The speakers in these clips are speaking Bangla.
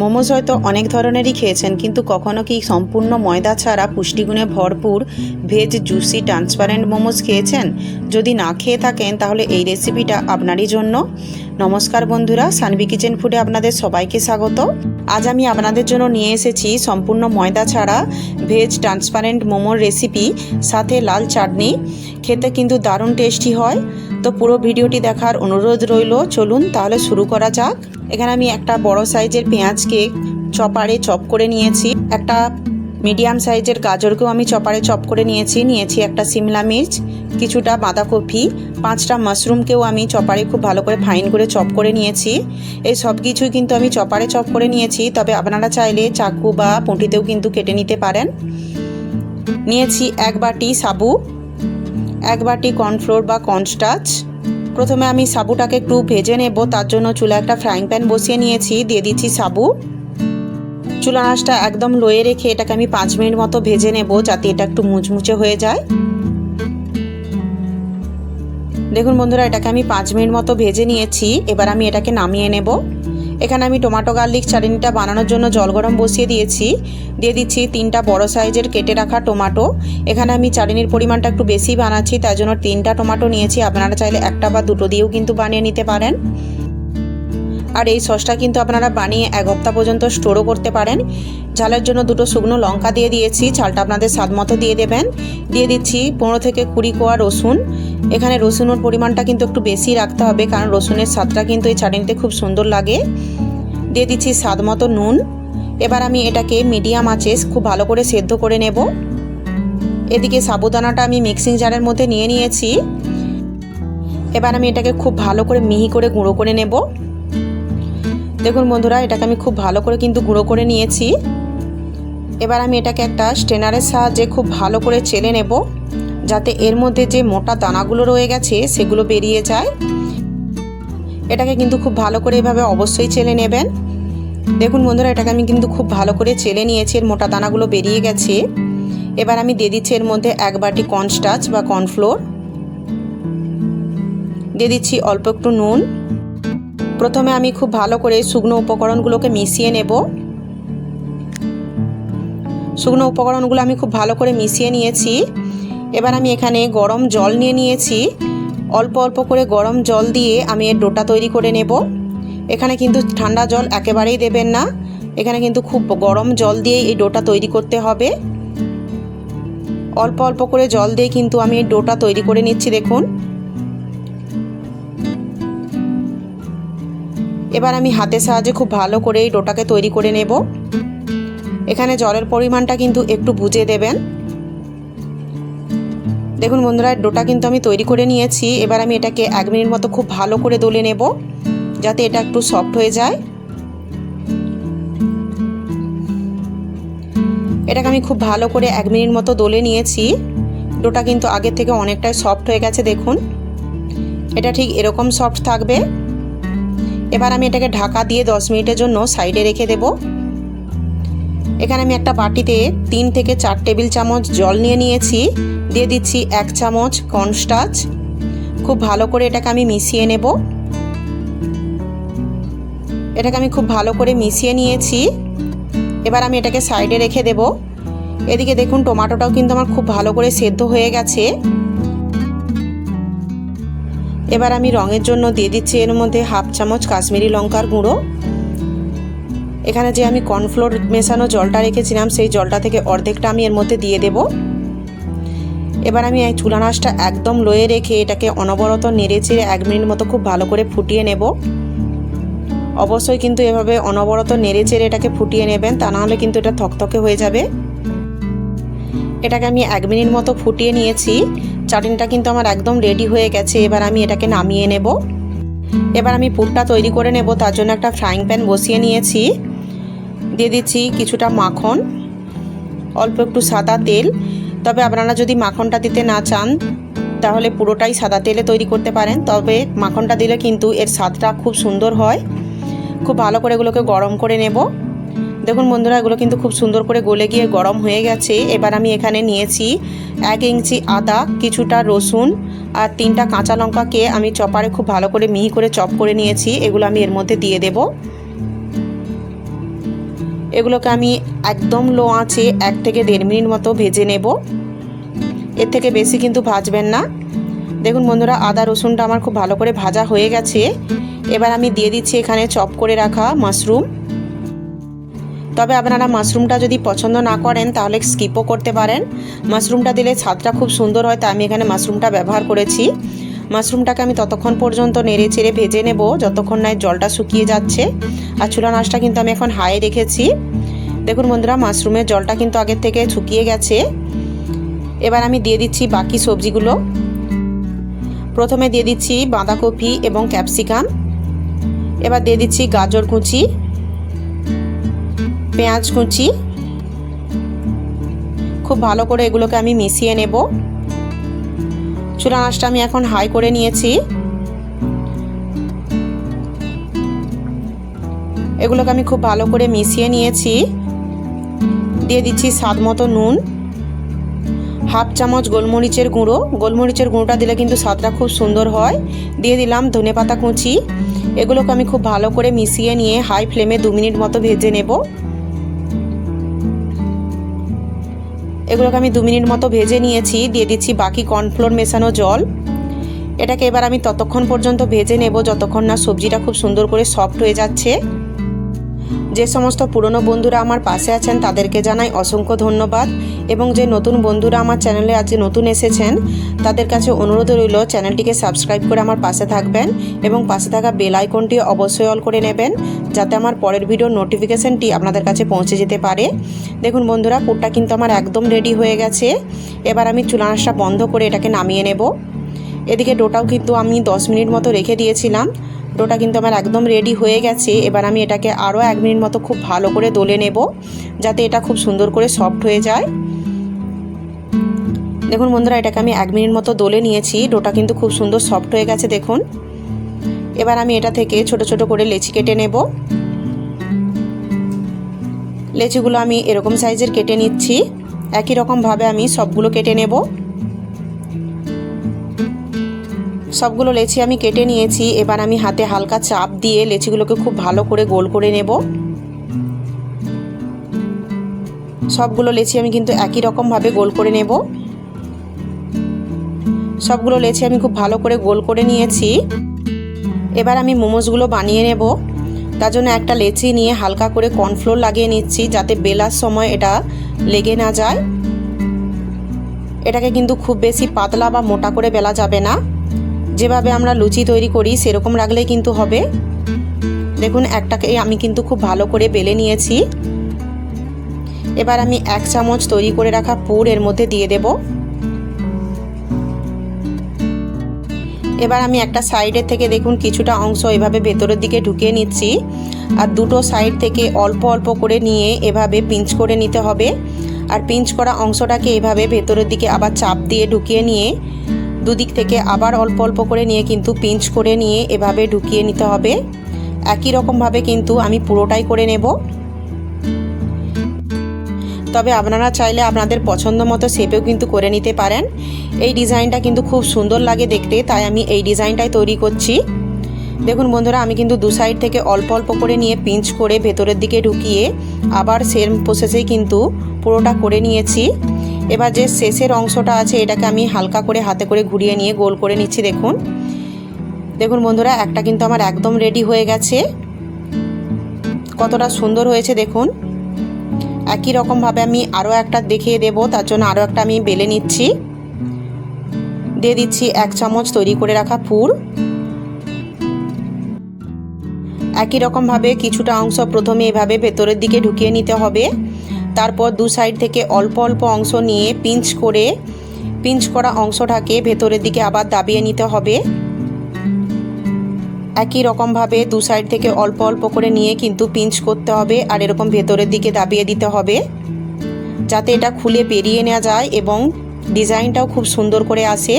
মোমোজ হয়তো অনেক ধরনেরই খেয়েছেন, কিন্তু কখনো কি সম্পূর্ণ ময়দা ছাড়া পুষ্টিগুণে ভরপুর ভেজ জুসি ট্রান্সপারেন্ট মোমোজ খেয়েছেন? যদি না খেয়ে থাকেন তাহলে এই রেসিপিটা আপনারই জন্য। নমস্কার বন্ধুরা, সানভি কিচেন ফুডে আপনাদের সবাইকে স্বাগত। আজ আমি আপনাদের জন্য নিয়ে এসেছি সম্পূর্ণ ময়দা ছাড়া ভেজ ট্রান্সপারেন্ট মোমোর রেসিপি, সাথে লাল চাটনি। খেতে কিন্তু দারুণ টেস্টি হয়। তো পুরো ভিডিওটি দেখার অনুরোধ রইল। চলুন তাহলে শুরু করা যাক। এখানে আমি একটা বড় সাইজের পেঁয়াজকে চপারে চপ করে নিয়েছি, একটা মিডিয়াম সাইজের গাজরকেও আমি চপারে চপ করে নিয়েছি একটা সিমলা মির্চ, কিছুটা বাঁধাকপি, 5টা মাশরুমকেও আমি চপারে খুব ভালো করে ফাইন করে চপ করে নিয়েছি। এই সব কিছুই কিন্তু আমি চপারে চপ করে নিয়েছি, তবে আপনারা চাইলে চাকু বা পুঁটিতেও কিন্তু কেটে নিতে পারেন। নিয়েছি 1 বাটি সাবু, 1 বাটি কর্নফ্লোর বা কর্নস্টার্চ। প্রথমে আমি সাবুটাকে একটু ভেজে নেব, তার জন্য চুলা একটা ফ্রাইং প্যান বসিয়ে নিয়েছি। দিয়ে দিচ্ছি সাবু। চুলা আঁচটা একদম লোয়ে রেখে এটাকে আমি 5 মিনিট মতো ভেজে নেব, যাতে এটা একটু মুচমুচে হয়ে যায়। দেখুন বন্ধুরা, এটাকে আমি 5 মিনিট মতো ভেজে নিয়েছি। এবার আমি এটাকে নামিয়ে নেব। এখানে আমি টমেটো গার্লিক চাটনিটা বানানোর জন্য জল গরম বসিয়ে দিয়েছি। দিয়ে দিচ্ছি 3টা বড় সাইজের কেটে রাখা টমেটো। এখানে আমি চাটনির পরিমাণটা একটু বেশি বানাচ্ছি, তাই জন্য 3টা টমেটো নিয়েছি। আপনারা চাইলে 1টা বা 2টো দিয়েও কিন্তু বানিয়ে নিতে পারেন। আর এই সসটা কিন্তু আপনারা বানিয়ে 1 সপ্তাহ পর্যন্ত স্টোরও করতে পারেন। ঝালের জন্য 2টো শুকনো লঙ্কা দিয়ে দিয়েছি, ঝালটা আপনাদের স্বাদ মতো দিয়ে দেবেন। দিয়ে দিচ্ছি 15 থেকে 20 কোয়া রসুন। এখানে রসুনের পরিমাণটা কিন্তু একটু বেশি রাখতে হবে, কারণ রসুনের স্বাদটা কিন্তু এই চাটনিতে খুব সুন্দর লাগে। দিয়ে দিচ্ছি স্বাদ মতো নুন। এবার আমি এটাকে মিডিয়াম আঁচে খুব ভালো করে সেদ্ধ করে নেব। এদিকে সাবুদানাটা আমি মিক্সিং জারের মধ্যে নিয়ে নিয়েছি। এবার আমি এটাকে খুব ভালো করে মিহি করে গুঁড়ো করে নেব। দেখুন বন্ধুরা, এটাকে আমি খুব ভালো করে কিন্তু গুঁড়ো করে নিয়েছি। এবার আমি এটাকে একটা স্ট্রেনারের সাহায্যে খুব ভালো করে চেলে নেব, যাতে এর মধ্যে যে মোটা দানাগুলো রয়ে গেছে সেগুলো বেরিয়ে যায়। এটাকে কিন্তু খুব ভালো করে এভাবে অবশ্যই চেলে নেবেন। দেখুন বন্ধুরা, এটাকে আমি কিন্তু খুব ভালো করে চেলে নিয়েছি, এর মোটা দানাগুলো বেরিয়ে গেছে। এবার আমি দিয়ে দিচ্ছি এর মধ্যে 1 বাটি কর্নস্টার্চ বা কর্নফ্লোর। দিয়ে দিচ্ছি অল্প একটু নুন। প্রথমে আমি খুব ভালো করে শুকনো উপকরণগুলোকে মিশিয়ে নেব। শুকনো উপকরণগুলো আমি খুব ভালো করে মিশিয়ে নিয়েছি। এবার আমি এখানে গরম জল নিয়ে নিয়েছি। অল্প অল্প করে গরম জল দিয়ে আমি এর ডোটা তৈরি করে নেব। এখানে কিন্তু ঠান্ডা জল একেবারেই দেবেন না, এখানে কিন্তু খুব গরম জল দিয়ে এই ডোটা তৈরি করতে হবে। অল্প অল্প করে জল দিয়ে কিন্তু আমি এই ডোটা তৈরি করে নিচ্ছি। দেখুন, এবার আমি হাতের সাহায্যে খুব ভালো করে এই ডোটাকে তৈরি করে নেব। এখানে জলের পরিমাণটা কিন্তু একটু বুঝে দেবেন। দেখুন বন্ধুরা, ডোটা কিন্তু আমি তৈরি করে নিয়েছি। এবার আমি এটাকে 1 মিনিট মতো খুব ভালো করে দলে নেব, যাতে এটা একটু সফট হয়ে যায়। এটাকে আমি খুব ভালো করে 1 মিনিট মতো দলে নিয়েছি। ডোটা কিন্তু আগের থেকে অনেকটাই সফট হয়ে গেছে। দেখুন, এটা ঠিক এরকম সফট থাকবে। এবার আমি এটাকে ঢাকা দিয়ে 10 মিনিটের জন্য সাইডে রেখে দেব। এখানে আমি একটা বাটিতে 3 থেকে 4 টেবিল চামচ জল নিয়ে নিয়েছি। দিয়ে দিচ্ছি 1 চামচ কর্নস্টার্চ। খুব ভালো করে এটাকে আমি মিশিয়ে নেব। এটাকে আমি খুব ভালো করে মিশিয়ে নিয়েছি। এবার আমি এটাকে সাইডে রেখে দেব। এদিকে দেখুন, টমেটোটাও কিন্তু আমার খুব ভালো করে সেদ্ধ হয়ে গেছে। এবার আমি রঙের জন্য দিয়ে দিচ্ছি এর মধ্যে 1/2 চামচ কাশ্মীরি লঙ্কার গুঁড়ো। এখানে যে আমি কর্নফ্লোর মেশানো জলটা রেখেছিলাম, সেই জলটা থেকে অর্ধেকটা আমি এর মধ্যে দিয়ে দেব। এবার আমি এই চুলা আঁচটা একদম লোয়ে রেখে এটাকে অনবরত নেড়েচেড়ে 1 মিনিট মতো খুব ভালো করে ফুটিয়ে নেব। অবশ্যই কিন্তু এভাবে অনবরত নেড়েচেড়ে এটাকে ফুটিয়ে নেবেন, তা নাহলে কিন্তু এটা থকথকে হয়ে যাবে। এটাকে আমি 1 মিনিট মতো ফুটিয়ে নিয়েছি। চাটনিটা কিন্তু আমার একদম রেডি হয়ে গেছে। এবার আমি এটাকে নামিয়ে নেব। এবার আমি পুরটা তৈরি করে নেব, তার জন্য একটা ফ্রাইং প্যান বসিয়ে নিয়েছি। দিয়ে দিচ্ছি কিছুটা মাখন, অল্প একটু সাদা তেল। তবে আপনারা যদি মাখনটা দিতে না চান তাহলে পুরোটাই সাদা তেলে তৈরি করতে পারেন, তবে মাখনটা দিলে কিন্তু এর স্বাদটা খুব সুন্দর হয়। খুব ভালো করে এগুলোকে গরম করে নেব। দেখুন বন্ধুরা, এগুলো কিন্তু খুব সুন্দর করে গলে গিয়ে গরম হয়ে গেছে। এবার আমি এখানে নিয়েছি 1 ইঞ্চি আদা, কিছুটা রসুন আর 3টা কাঁচা লঙ্কাকে আমি চপারে খুব ভালো করে মিহি করে চপ করে নিয়েছি। এগুলো আমি এর মধ্যে দিয়ে দেব। এগুলোকে আমি একদম লো আঁচে 1 থেকে 1.5 মিনিট মতো ভেজে নেব। এর থেকে বেশি কিন্তু ভাজবেন না। দেখুন বন্ধুরা, আদা রসুনটা আমার খুব ভালো করে ভাজা হয়ে গেছে। এবার আমি দিয়ে দিচ্ছি এখানে চপ করে রাখা মাশরুম। তবে আপনারা মাশরুমটা যদি পছন্দ না করেন তাহলে স্কিপও করতে পারেন। মাশরুমটা দিলে স্বাদটা খুব সুন্দর হয়, তাই আমি এখানে মাশরুমটা ব্যবহার করেছি। মাশরুমটাকে আমি ততক্ষণ পর্যন্ত নেড়ে চেড়ে ভেজে নেব যতক্ষণ না জলটা শুকিয়ে যাচ্ছে। আর চুলার আঁচটা কিন্তু আমি এখন হাই রেখেছি। দেখুন বন্ধুরা, মাশরুমের জলটা কিন্তু আগের থেকে শুকিয়ে গেছে। এবার আমি দিয়ে দিচ্ছি বাকি সবজিগুলো। প্রথমে দিয়ে দিচ্ছি বাঁধাকপি এবং ক্যাপসিকাম। এবার দিয়ে দিচ্ছি গাজর কুচি, পেঁয়াজ কুচি। খুব ভালো করে এগুলোকে আমি মিশিয়ে নেব। চুলার আঁচটা আমি এখন হাই করে নিয়েছি। এগুলোকে আমি খুব ভালো করে মিশিয়ে নিয়েছি। দিয়ে দিচ্ছি স্বাদ মতো নুন, হাফ চামচ গোলমরিচের গুঁড়ো। গোলমরিচের গুঁড়োটা দিলে কিন্তু স্বাদটা খুব সুন্দর হয়। দিয়ে দিলাম ধনেপাতা কুচি। এগুলোকে আমি খুব ভালো করে মিশিয়ে নিয়ে হাই ফ্লেমে 2 মিনিট মতো ভেজে নেব। এগুলোকে আমি 2 মিনিট মতো ভেজে নিয়েছি। দিয়ে দিচ্ছি বাকি কর্নফ্লোর মেশানো জল। এটাকে এবার আমি ততক্ষণ পর্যন্ত ভেজে নেব যতক্ষণ না সবজিটা খুব সুন্দর করে সফট হয়ে যাচ্ছে। যে সমস্ত পুরনো বন্ধুরা আমার পাশে আছেন তাদেরকে জানাই অসংখ্য ধন্যবাদ, এবং যে নতুন বন্ধুরা আমার চ্যানেলে আজ নতুন এসেছেন তাদের কাছে অনুরোধ রইল চ্যানেলটিকে সাবস্ক্রাইব করে আমার পাশে থাকবেন এবং পাশে থাকা বেল আইকনটি অবশ্যই অল করে নেবেন যাতে আমার পরের ভিডিওর নোটিফিকেশানটি আপনাদের কাছে পৌঁছে যেতে পারে। দেখুন বন্ধুরা, পুরটা কিন্তু আমার একদম রেডি হয়ে গেছে। এবার আমি চুলা আঁচটা বন্ধ করে এটাকে নামিয়ে নেব। এদিকে ডোটাও কিন্তু আমি 10 মিনিট মতো রেখে দিয়েছিলাম। ডোটা কিন্তু আমার একদম রেডি হয়ে গেছে। এবার আমি এটাকে আরও 1 মিনিট মতো খুব ভালো করে দলে নেব যাতে এটা খুব সুন্দর করে সফট হয়ে যায়। দেখুন বন্ধুরা, এটাকে আমি 1 মিনিট মতো দলে নিয়েছি। ডোটা কিন্তু খুব সুন্দর সফট হয়ে গেছে দেখুন। এবার আমি এটা থেকে ছোট ছোট করে লেচি কেটে নেব। লেচিগুলো আমি এরকম সাইজের কেটে নিচ্ছি। একই রকমভাবে আমি সবগুলো কেটে নেব। সবগুলো লেচি আমি কেটে নিয়েছি। এবার আমি হাতে হালকা চাপ দিয়ে লেচিগুলোকে খুব ভালো করে গোল করে নেব। সবগুলো লেচি আমি কিন্তু একই রকমভাবে গোল করে নেব। সবগুলো লেচি আমি খুব ভালো করে গোল করে নিয়েছি। এবার আমি মোমোসগুলো বানিয়ে নেব। তার জন্য একটা লেচি নিয়ে হালকা করে কর্নফ্লোর লাগিয়ে নিচ্ছি যাতে বেলার সময় এটা লেগে না যায়। এটাকে কিন্তু খুব বেশি পাতলা বা মোটা করে বেলা যাবে না। যেভাবে আমরা লুচি তৈরি করি সেরকম রাখলেই কিন্তু হবে। দেখুন, একটাকে আমি কিন্তু খুব ভালো করে বেলে নিয়েছি। এবার আমি 1 চামচ তৈরি করে রাখা পুর এর মধ্যে দিয়ে দেব। এবার আমি একটা সাইডের থেকে দেখুন কিছুটা অংশ এভাবে ভেতরের দিকে ঢুকিয়ে নিচ্ছি, আর দুটো সাইড থেকে অল্প অল্প করে নিয়ে এভাবে পিঞ্চ করে নিতে হবে। আর পিঞ্চ করা অংশটাকে এভাবে ভেতরের দিকে আবার চাপ দিয়ে ঢুকিয়ে নিয়ে দুদিক থেকে আবার অল্প অল্প করে নিয়ে কিন্তু পিঞ্চ করে নিয়ে এভাবে ঢুকিয়ে নিতে হবে। একই রকমভাবে কিন্তু আমি পুরোটাই করে নেব। তবে আপনারা চাইলে আপনাদের পছন্দ মতো শেপেও কিন্তু করে নিতে পারেন। এই ডিজাইনটা কিন্তু খুব সুন্দর লাগে দেখতে, তাই আমি এই ডিজাইনটাই তৈরি করছি। দেখুন বন্ধুরা, আমি কিন্তু দু সাইড থেকে অল্প অল্প করে নিয়ে পিঞ্চ করে ভেতরের দিকে ঢুকিয়ে আবার সেম প্রসেসেই কিন্তু পুরোটা করে নিয়েছি। এবার যে শেষের অংশটা আছে এটাকে আমি হালকা করে হাতে করে ঘুরিয়ে নিয়ে গোল করে নিচ্ছি। দেখুন দেখুন বন্ধুরা, একটা কিন্তু আমার একদম রেডি হয়ে গেছে। কতটা সুন্দর হয়েছে দেখুন। একই রকমভাবে আমি আরও একটা দেখিয়ে দেব, তার জন্য আরও একটা আমি বেলে নিচ্ছি। দিয়ে দিচ্ছি 1 চামচ তৈরি করে রাখা পুর। একই রকমভাবে কিছুটা অংশ প্রথমে এভাবে ভেতরের দিকে ঢুকিয়ে নিতে হবে। তারপর দু সাইড থেকে অল্প অল্প অংশ নিয়ে পিঞ্চ করা অংশটাকে ভেতরের দিকে আবার দাবিয়ে নিতে হবে। একই রকমভাবে দু সাইড থেকে অল্প অল্প করে নিয়ে কিন্তু পিঞ্চ করতে হবে আর এরকম ভেতরের দিকে দাবিয়ে দিতে হবে যাতে এটা খুলে বেরিয়ে নেওয়া যায় এবং ডিজাইনটাও খুব সুন্দর করে আসে।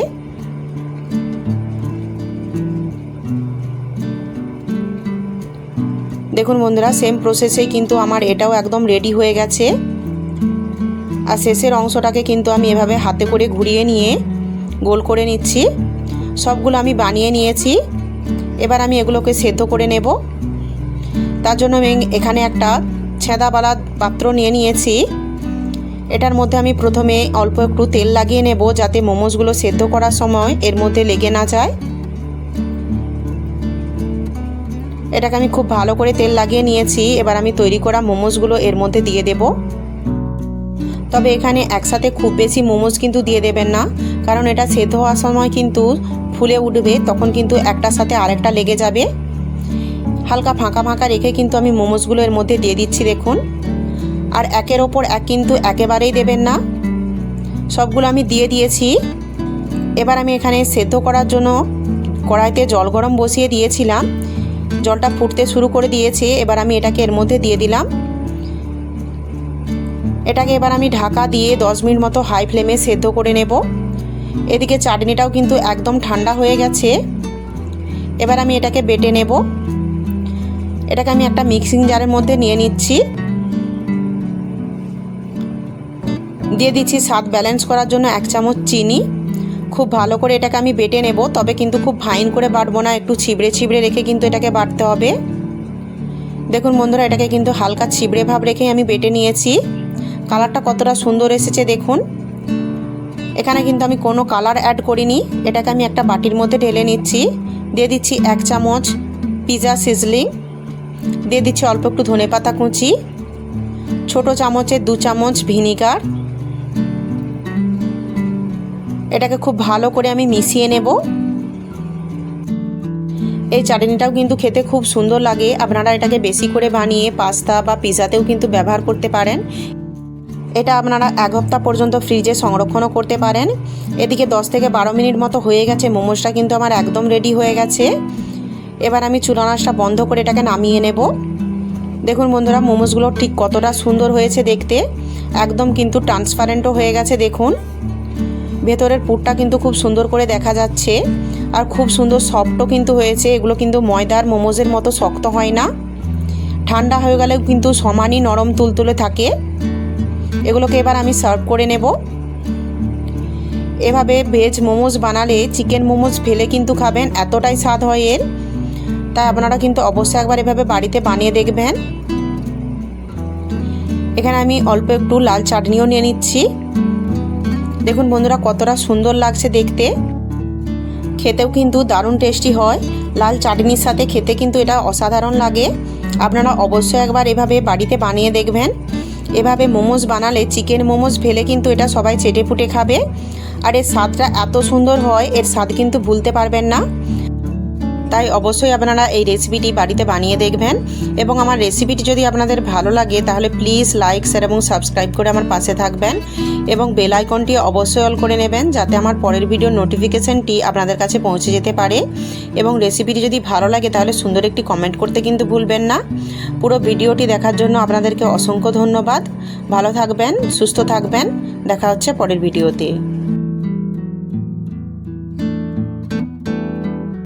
দেখুন বন্ধুরা, সেম প্রসেসেই কিন্তু আমার এটাও একদম রেডি হয়ে গেছে। আর শেষের অংশটাকে কিন্তু আমি এভাবে হাতে করে ঘুরিয়ে নিয়ে গোল করে নিচ্ছি। সবগুলো আমি বানিয়ে নিয়েছি। এবার আমি এগুলোকে সেদ্ধ করে নেব। তার জন্য আমি এখানে একটা ছেঁদাওয়ালা পাত্র নিয়ে নিয়েছি। এটার মধ্যে আমি প্রথমে অল্প একটু তেল লাগিয়ে নেব, যাতে মোমোসগুলো সেদ্ধ করার সময় এর মধ্যে লেগে না যায়। এটাকে আমি খুব ভালো করে তেল লাগিয়ে নিয়েছি। এবার আমি তৈরি করা মোমোসগুলো এর মধ্যে দিয়ে দেব। তবে এখানে একসাথে খুব বেশি মোমোস কিন্তু দিয়ে দেবেন না, কারণ এটা সেদ্ধ হওয়ার সময় কিন্তু ফুলে উঠবে, তখন কিন্তু একটার সাথে আরেকটা লেগে যাবে। হালকা ফাঁকা ফাঁকা রেখে কিন্তু আমি মোমোসগুলো এর মধ্যে দিয়ে দিচ্ছি দেখুন। আর একের ওপর এক কিন্তু একেবারেই দেবেন না। সবগুলো আমি দিয়ে দিয়েছি। এবার আমি এখানে সেদ্ধ করার জন্য কড়াইতে জল গরম বসিয়ে দিয়েছিলাম। জলটা ফুটতে শুরু করে দিয়েছে। এবার আমি এটাকে এর মধ্যে দিয়ে দিলাম। এটাকে এবার আমি ঢাকা দিয়ে 10 মিনিট মতো হাই ফ্লেমে সেদ্ধ করে নেব। এদিকে চাটনিটাও কিন্তু একদম ঠান্ডা হয়ে গেছে। এবার আমি এটাকে বেটে নেব। এটাকে আমি একটা মিক্সিং জারের মধ্যে নিয়ে নিচ্ছি। দিয়ে দিচ্ছি স্বাদ ব্যালেন্স করার জন্য 1 চামচ চিনি। খুব ভালো করে এটাকে আমি বেটে নেব, তবে কিন্তু খুব ফাইন করে বাটবো না, একটু ছিবড়ে ছিবড়ে রেখে কিন্তু এটাকে বাটতে হবে। দেখুন বন্ধুরা, এটাকে কিন্তু হালকা ছিবড়ে ভাব রেখে আমি বেটে নিয়েছি। কালারটা কতটা সুন্দর এসেছে দেখুন। এখানে কিন্তু আমি কোনো কালার অ্যাড করিনি। এটাকে আমি একটা বাটির মধ্যে ঢেলে নিচ্ছি। দিয়ে দিচ্ছি 1 চামচ পিৎজা সিজলিং। দিয়ে দিচ্ছি অল্প একটু ধনেপাতা কুচি, ছোট চামচের 2 চামচ ভিনিগার। এটাকে খুব ভালো করে আমি মিশিয়ে নেব। এই চাটনিটাও কিন্তু খেতে খুব সুন্দর লাগে। আপনারা এটাকে বেশি করে বানিয়ে পাস্তা বা পিৎজাতেও কিন্তু ব্যবহার করতে পারেন। এটা আপনারা 1 হপ্তাহ পর্যন্ত ফ্রিজে সংরক্ষণও করতে পারেন। এদিকে 10 থেকে 12 মিনিট মতো হয়ে গেছে। মোমোসটা কিন্তু আমার একদম রেডি হয়ে গেছে। এবার আমি চুলার আঁচটা বন্ধ করে এটাকে নামিয়ে নেব। দেখুন বন্ধুরা, মোমোসগুলো ঠিক কতটা সুন্দর হয়েছে দেখতে। একদম কিন্তু ট্রান্সপারেন্টও হয়ে গেছে দেখুন। ভেতরের পুরটা কিন্তু খুব সুন্দর করে দেখা যাচ্ছে, আর খুব সুন্দর সফটও কিন্তু হয়েছে। এগুলো কিন্তু ময়দার মোমোসের মতো শক্ত হয় না। ঠান্ডা হয়ে গেলেও কিন্তু সমানই নরম তুলতুলে থাকে। এগুলোকে এবার আমি সার্ভ করে নেব। এভাবে ভেজ মোমোস বানালে চিকেন মোমোস ফেলে কিন্তু খাবেন, এতটাই স্বাদ হয় এর। তাই আপনারা কিন্তু অবশ্যই একবার এভাবে বাড়িতে বানিয়ে দেখবেন। এখানে আমি অল্প একটু লাল চাটনিও নিয়ে নিচ্ছি। দেখুন বন্ধুরা, কতটা সুন্দর লাগছে দেখতে। খেতেও কিন্তু দারুণ টেস্টি হয়। লাল চাটনির সাথে খেতে কিন্তু এটা অসাধারণ লাগে। আপনারা অবশ্যই একবার এভাবে বাড়িতে বানিয়ে দেখবেন। এভাবে মোমোস বানালে চিকেন মোমোস ফেলে কিন্তু এটা সবাই চেটে পুটে খাবে। আর এর স্বাদটা এত সুন্দর হয়, এর স্বাদ কিন্তু ভুলতে পারবেন না। তাই অবশ্যই আপনারা এই রেসিপিটি বাড়িতে বানিয়ে দেখবেন। এবং আমার রেসিপিটি যদি আপনাদের ভালো লাগে তাহলে প্লিজ লাইক, শেয়ার এবং সাবস্ক্রাইব করে আমার পাশে থাকবেন। এবং বেল আইকনটি অবশ্যই অল করে নেবেন, যাতে আমার পরের ভিডিওর নোটিফিকেশানটি আপনাদের কাছে পৌঁছে যেতে পারে। এবং রেসিপিটি যদি ভালো লাগে তাহলে সুন্দর একটি কমেন্ট করতে কিন্তু ভুলবেন না। পুরো ভিডিওটি দেখার জন্য আপনাদেরকে অসংখ্য ধন্যবাদ। ভালো থাকবেন, সুস্থ থাকবেন। দেখা হচ্ছে পরের ভিডিওতে।